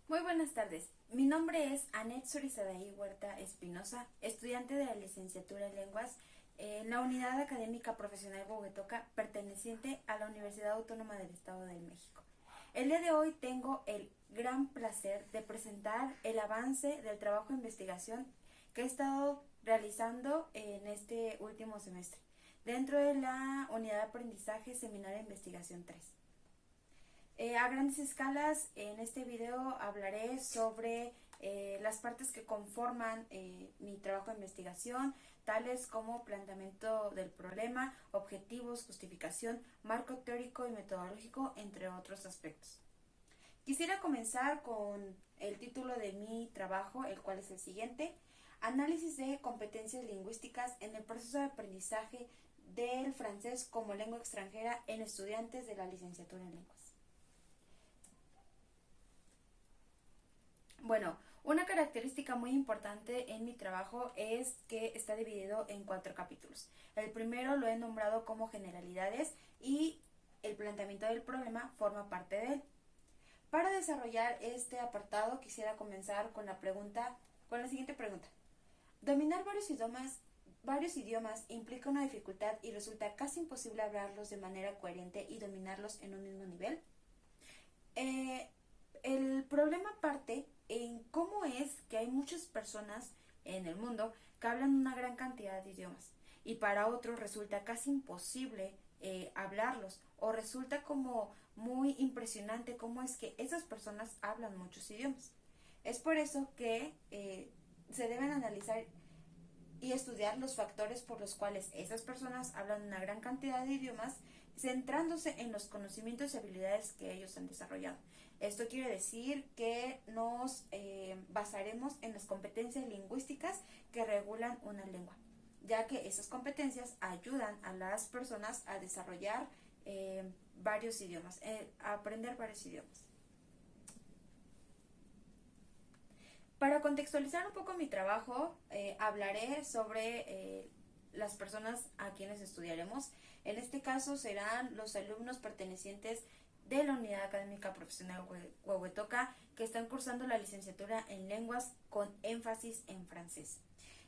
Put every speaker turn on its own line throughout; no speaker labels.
Muy buenas tardes. Mi nombre es Anet Surizadaí Huerta Espinosa, estudiante de la licenciatura en Lenguas en la Unidad Académica Profesional Huehuetoca, perteneciente a la Universidad Autónoma del Estado de México. El día de hoy tengo el gran placer de presentar el avance del trabajo de investigación que he estado realizando en este último semestre, dentro de la Unidad de Aprendizaje Seminario de Investigación 3. A grandes escalas, en este video hablaré sobre las partes que conforman mi trabajo de investigación, tales como planteamiento del problema, objetivos, justificación, marco teórico y metodológico, entre otros aspectos. Quisiera comenzar con el título de mi trabajo, el cual es el siguiente: Análisis de competencias lingüísticas en el proceso de aprendizaje del francés como lengua extranjera en estudiantes de la licenciatura en lenguas. Bueno, una característica muy importante en mi trabajo es que está dividido en 4 capítulos. El primero lo he nombrado como generalidades y el planteamiento del problema forma parte de él. Para desarrollar este apartado quisiera comenzar con la siguiente pregunta. Dominar varios idiomas implica una dificultad y resulta casi imposible hablarlos de manera coherente y dominarlos en un mismo nivel. El problema parte en cómo es que hay muchas personas en el mundo que hablan una gran cantidad de idiomas y para otros resulta casi imposible hablarlos, o resulta como muy impresionante cómo es que esas personas hablan muchos idiomas. Es por eso que se deben analizar y estudiar los factores por los cuales esas personas hablan una gran cantidad de idiomas, centrándose en los conocimientos y habilidades que ellos han desarrollado. Esto quiere decir que nos basaremos en las competencias lingüísticas que regulan una lengua, ya que esas competencias ayudan a las personas a desarrollar varios idiomas, a aprender varios idiomas. Para contextualizar un poco mi trabajo, hablaré sobre las personas a quienes estudiaremos. En este caso serán los alumnos pertenecientes de la Unidad Académica Profesional Huehuetoca, que están cursando la licenciatura en lenguas con énfasis en francés.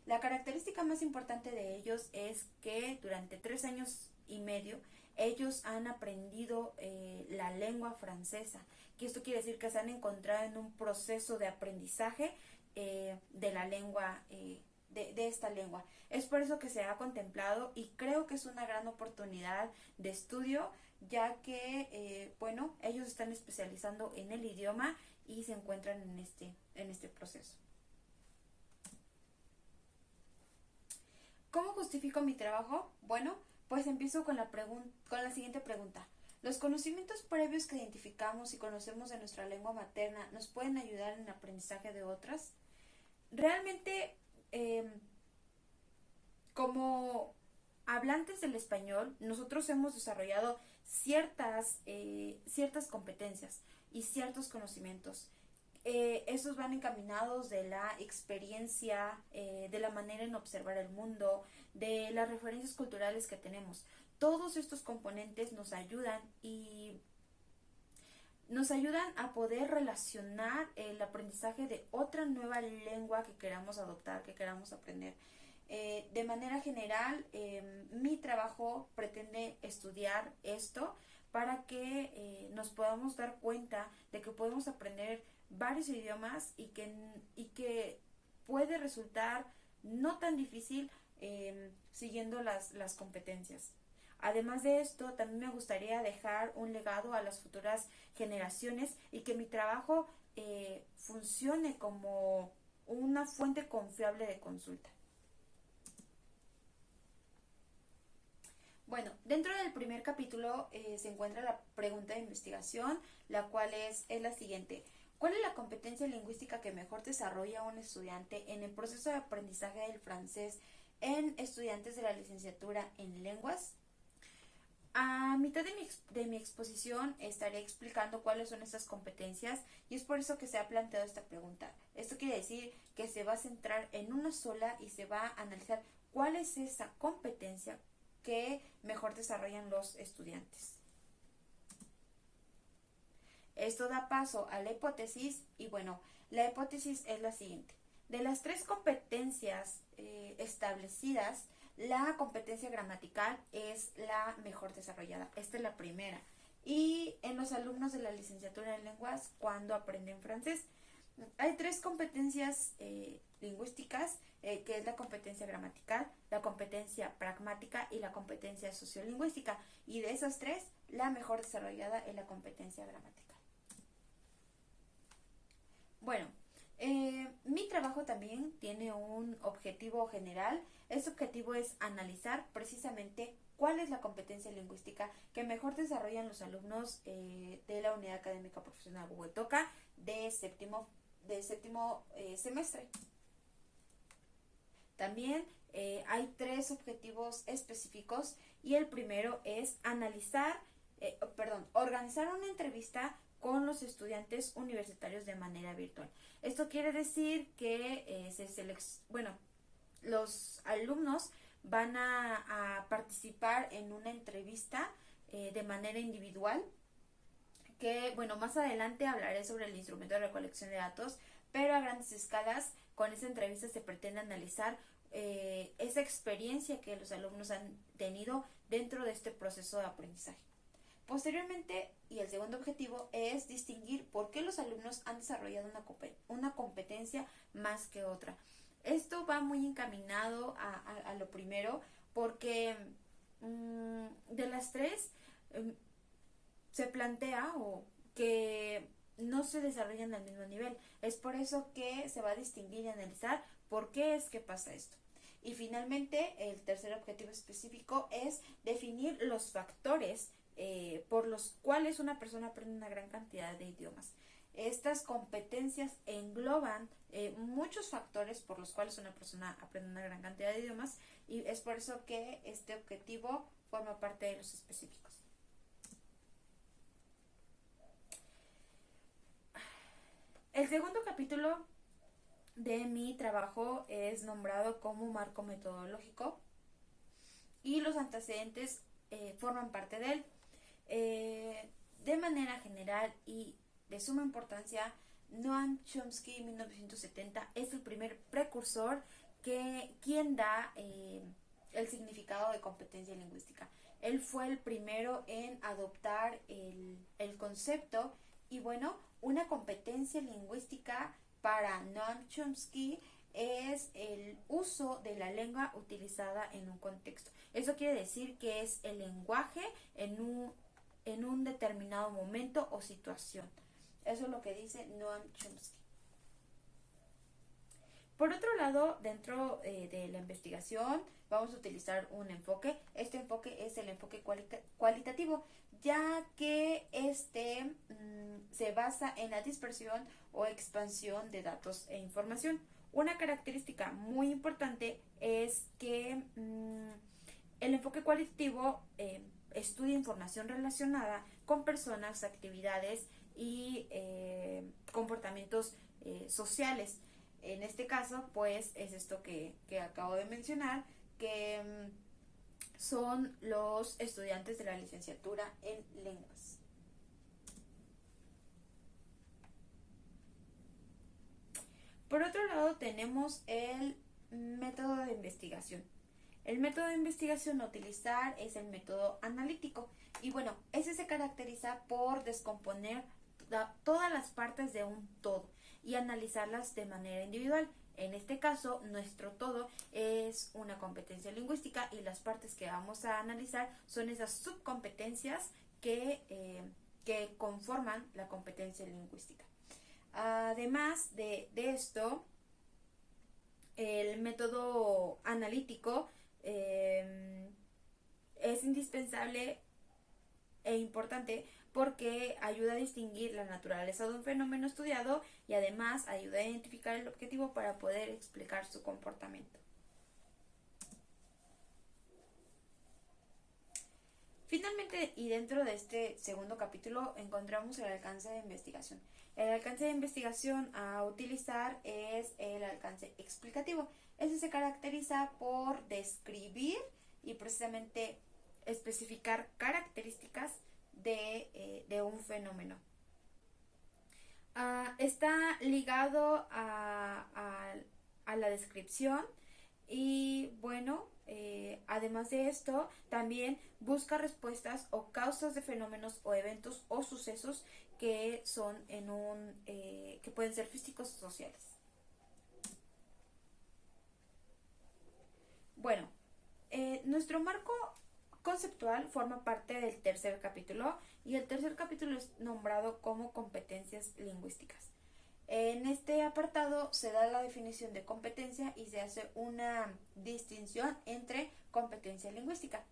La característica más importante de ellos es que durante 3 años y medio ellos han aprendido la lengua francesa, que esto quiere decir que se han encontrado en un proceso de aprendizaje de la lengua, de esta lengua. Es por eso que se ha contemplado y creo que es una gran oportunidad de estudio, ya que, bueno, ellos están especializando en el idioma y se encuentran en este proceso. ¿Cómo justifico mi trabajo? Bueno, pues empiezo con la siguiente pregunta. ¿Los conocimientos previos que identificamos y conocemos de nuestra lengua materna nos pueden ayudar en el aprendizaje de otras? Realmente, como hablantes del español, nosotros hemos desarrollado ciertas competencias y ciertos conocimientos. Estos van encaminados de la experiencia, de la manera en observar el mundo, de las referencias culturales que tenemos. Todos estos componentes nos ayudan a poder relacionar el aprendizaje de otra nueva lengua que queramos adoptar, que queramos aprender. De manera general, mi trabajo pretende estudiar esto para que nos podamos dar cuenta de que podemos aprender varios idiomas y que puede resultar no tan difícil siguiendo las competencias. Además de esto, también me gustaría dejar un legado a las futuras generaciones y que mi trabajo funcione como una fuente confiable de consulta. Bueno, dentro del primer capítulo se encuentra la pregunta de investigación, la cual es la siguiente. ¿Cuál es la competencia lingüística que mejor desarrolla un estudiante en el proceso de aprendizaje del francés en estudiantes de la licenciatura en lenguas? A mitad de mi exposición estaré explicando cuáles son estas competencias y es por eso que se ha planteado esta pregunta. Esto quiere decir que se va a centrar en una sola y se va a analizar cuál es esa competencia que mejor desarrollan los estudiantes. Esto da paso a la hipótesis y bueno, la hipótesis es la siguiente. De las tres competencias establecidas, la competencia gramatical es la mejor desarrollada. Esta es la primera. Y en los alumnos de la licenciatura en lenguas, cuando aprenden francés, hay tres competencias lingüísticas, que es la competencia gramatical, la competencia pragmática y la competencia sociolingüística. Y de esas tres, la mejor desarrollada es la competencia gramatical. Bueno, mi trabajo también tiene un objetivo general. Este objetivo es analizar precisamente cuál es la competencia lingüística que mejor desarrollan los alumnos de la Unidad Académica Profesional Huehuetoca de séptimo semestre. También hay tres objetivos específicos y el primero es organizar una entrevista con los estudiantes universitarios de manera virtual. Esto quiere decir que los alumnos van a participar en una entrevista de manera individual, que bueno, más adelante hablaré sobre el instrumento de recolección de datos, pero a grandes escalas con esta entrevista se pretende analizar esa experiencia que los alumnos han tenido dentro de este proceso de aprendizaje. Posteriormente, y el segundo objetivo, es distinguir por qué los alumnos han desarrollado una competencia más que otra. Esto va muy encaminado a lo primero, porque de las tres se plantea que no se desarrollan al mismo nivel. Es por eso que se va a distinguir y analizar por qué es que pasa esto. Y finalmente, el tercer objetivo específico es definir los factores por los cuales una persona aprende una gran cantidad de idiomas. Estas competencias engloban muchos factores por los cuales una persona aprende una gran cantidad de idiomas, y es por eso que este objetivo forma parte de los específicos. El segundo capítulo de mi trabajo es nombrado como marco metodológico y los antecedentes forman parte de él. De manera general y de suma importancia, Noam Chomsky en 1970 es el primer precursor quien da el significado de competencia lingüística. Él fue el primero en adoptar el concepto, y bueno, una competencia lingüística para Noam Chomsky es el uso de la lengua utilizada en un contexto. Eso quiere decir que es el lenguaje en un determinado momento o situación. Eso es lo que dice Noam Chomsky. Por otro lado, dentro de la investigación vamos a utilizar un enfoque. Este enfoque es el enfoque cualitativo, ya que se basa en la dispersión o expansión de datos e información. Una característica muy importante es que el enfoque cualitativo estudia información relacionada con personas, actividades y comportamientos sociales. En este caso, pues, es esto que acabo de mencionar, que son los estudiantes de la licenciatura en lenguas. Por otro lado, tenemos el método de investigación. El método de investigación a utilizar es el método analítico. Y bueno, ese se caracteriza por descomponer todas las partes de un todo y analizarlas de manera individual. En este caso, nuestro todo es una competencia lingüística y las partes que vamos a analizar son esas subcompetencias que conforman la competencia lingüística. Además de esto, el método analítico es indispensable e importante porque ayuda a distinguir la naturaleza de un fenómeno estudiado y además ayuda a identificar el objetivo para poder explicar su comportamiento. Finalmente, y dentro de este segundo capítulo, encontramos el alcance de investigación. El alcance de investigación a utilizar es el alcance explicativo. Este se caracteriza por describir y precisamente especificar características de un fenómeno. Está ligado a la descripción y bueno, además de esto, también busca respuestas o causas de fenómenos o eventos o sucesos que son que pueden ser físicos o sociales. Bueno, nuestro marco conceptual forma parte del tercer capítulo y el tercer capítulo es nombrado como competencias lingüísticas. En este apartado se da la definición de competencia y se hace una distinción entre competencia lingüística.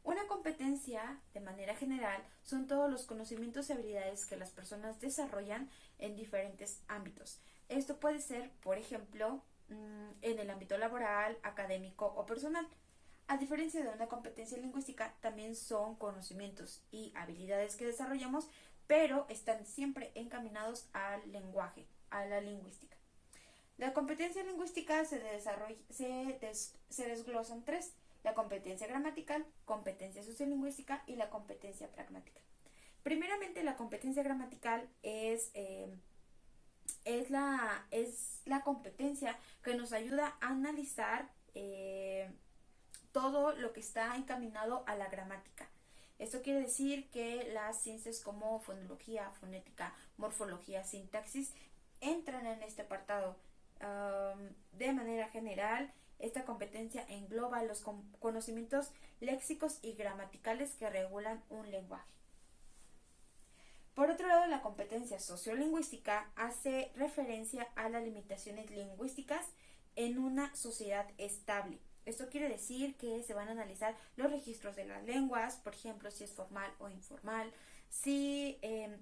Una competencia, de manera general, son todos los conocimientos y habilidades que las personas desarrollan en diferentes ámbitos. Esto puede ser, por ejemplo, en el ámbito laboral, académico o personal. A diferencia de una competencia lingüística, también son conocimientos y habilidades que desarrollamos, pero están siempre encaminados al lenguaje, a la lingüística. La competencia lingüística se desglosa en tres: la competencia gramatical, competencia sociolingüística y la competencia pragmática. Primeramente, la competencia gramatical es la competencia que nos ayuda a analizar todo lo que está encaminado a la gramática. Esto quiere decir que las ciencias como fonología, fonética, morfología, sintaxis entran en este apartado. De manera general, esta competencia engloba los conocimientos léxicos y gramaticales que regulan un lenguaje. Por otro lado, la competencia sociolingüística hace referencia a las limitaciones lingüísticas en una sociedad estable. Esto quiere decir que se van a analizar los registros de las lenguas, por ejemplo, si es formal o informal, si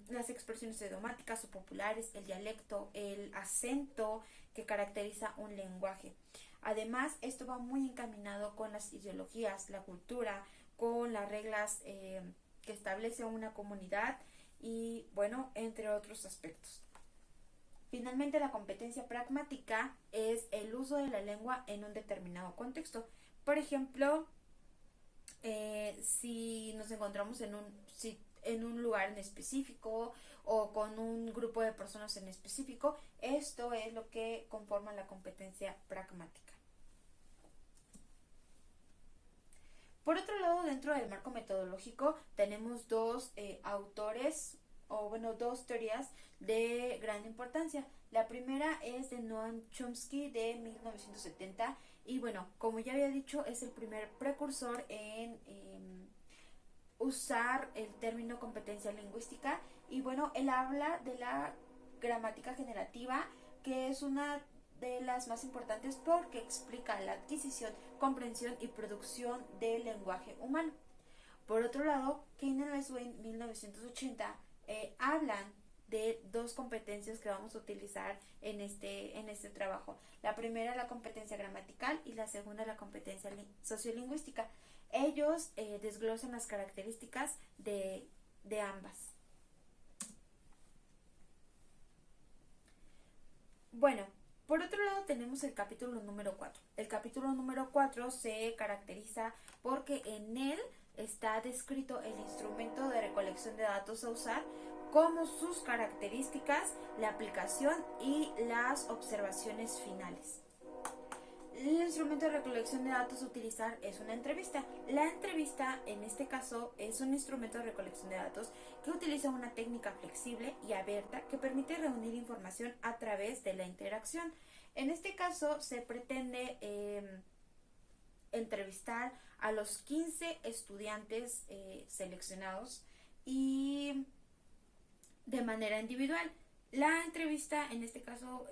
las expresiones idiomáticas o populares, el dialecto, el acento que caracteriza un lenguaje. Además, esto va muy encaminado con las ideologías, la cultura, con las reglas que establece una comunidad y, bueno, entre otros aspectos. Finalmente, la competencia pragmática es el uso de la lengua en un determinado contexto. Por ejemplo, si nos encontramos en un lugar en específico o con un grupo de personas en específico, esto es lo que conforma la competencia pragmática. Por otro lado, dentro del marco metodológico tenemos dos autores dos teorías de gran importancia. La primera es de Noam Chomsky de 1970 y bueno, como ya había dicho, es el primer precursor en usar el término competencia lingüística y bueno, él habla de la gramática generativa, que es una de las más importantes porque explica la adquisición, comprensión y producción del lenguaje humano. Por otro lado, Keynes y Swain, 1980, hablan de dos competencias que vamos a utilizar en este trabajo. La primera, la competencia gramatical, y la segunda, la competencia sociolingüística. Ellos desglosan las características de ambas. Bueno, por otro lado tenemos el capítulo número 4. El capítulo número 4 se caracteriza porque en él está descrito el instrumento de recolección de datos a usar, como sus características, la aplicación y las observaciones finales. El instrumento de recolección de datos a utilizar es una entrevista. La entrevista, en este caso, es un instrumento de recolección de datos que utiliza una técnica flexible y abierta que permite reunir información a través de la interacción. En este caso, se pretende entrevistar a los 15 estudiantes seleccionados y de manera individual. La entrevista, en este caso,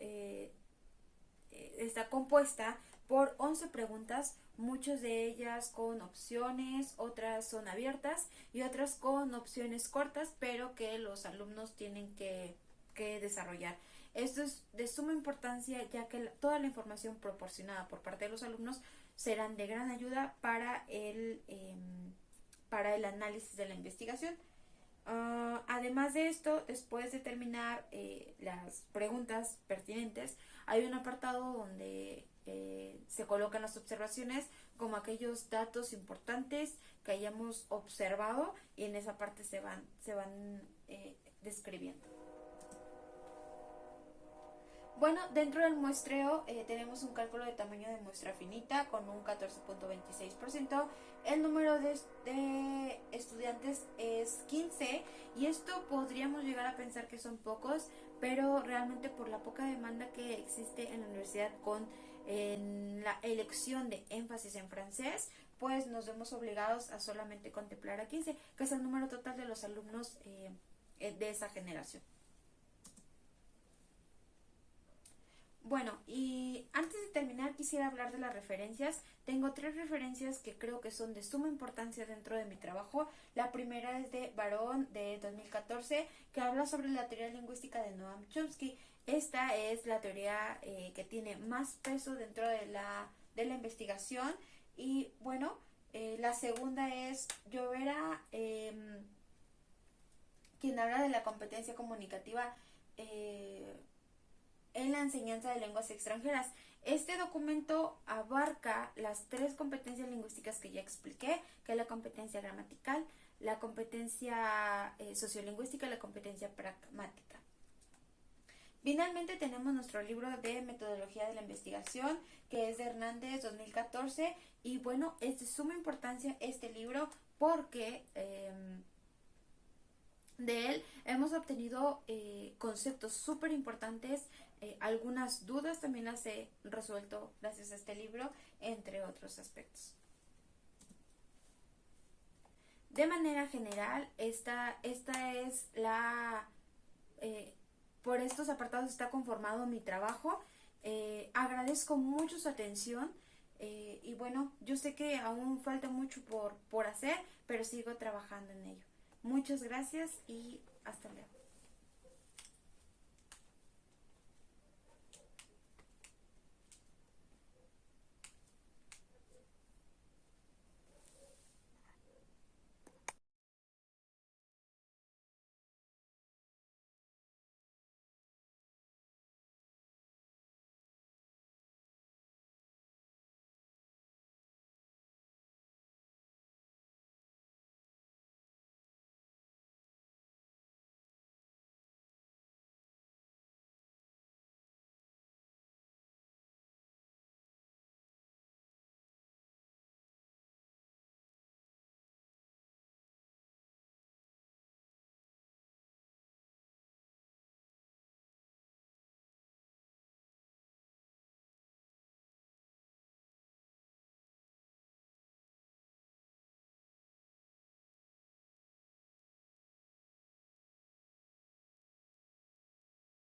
está compuesta por 11 preguntas, muchas de ellas con opciones, otras son abiertas y otras con opciones cortas, pero que los alumnos tienen que desarrollar. Esto es de suma importancia, ya que toda la información proporcionada por parte de los alumnos serán de gran ayuda para el análisis de la investigación. Además de esto, después de terminar las preguntas pertinentes, hay un apartado donde se colocan las observaciones, como aquellos datos importantes que hayamos observado, y en esa parte se van describiendo. Bueno, dentro del muestreo tenemos un cálculo de tamaño de muestra finita con un 14.26%. El número de estudiantes es 15 y esto podríamos llegar a pensar que son pocos, pero realmente por la poca demanda que existe en la universidad con en la elección de énfasis en francés, pues nos vemos obligados a solamente contemplar a 15, que es el número total de los alumnos de esa generación. Bueno, y antes de terminar quisiera hablar de las referencias. Tengo tres referencias que creo que son de suma importancia dentro de mi trabajo. La primera es de Barón de 2014, que habla sobre la teoría lingüística de Noam Chomsky. Esta es la teoría que tiene más peso dentro de la investigación. Y bueno, la segunda es Llovera, quien habla de la competencia comunicativa en la enseñanza de lenguas extranjeras. Este documento abarca las tres competencias lingüísticas que ya expliqué, que es la competencia gramatical, la competencia sociolingüística y la competencia pragmática. Finalmente tenemos nuestro libro de metodología de la investigación, que es de Hernández 2014, y bueno, es de suma importancia este libro porque de él hemos obtenido conceptos súper importantes, algunas dudas también las he resuelto gracias a este libro, entre otros aspectos. De manera general, esta es la... por estos apartados está conformado mi trabajo. Agradezco mucho su atención y bueno, yo sé que aún falta mucho por hacer, pero sigo trabajando en ello. Muchas gracias y hasta luego.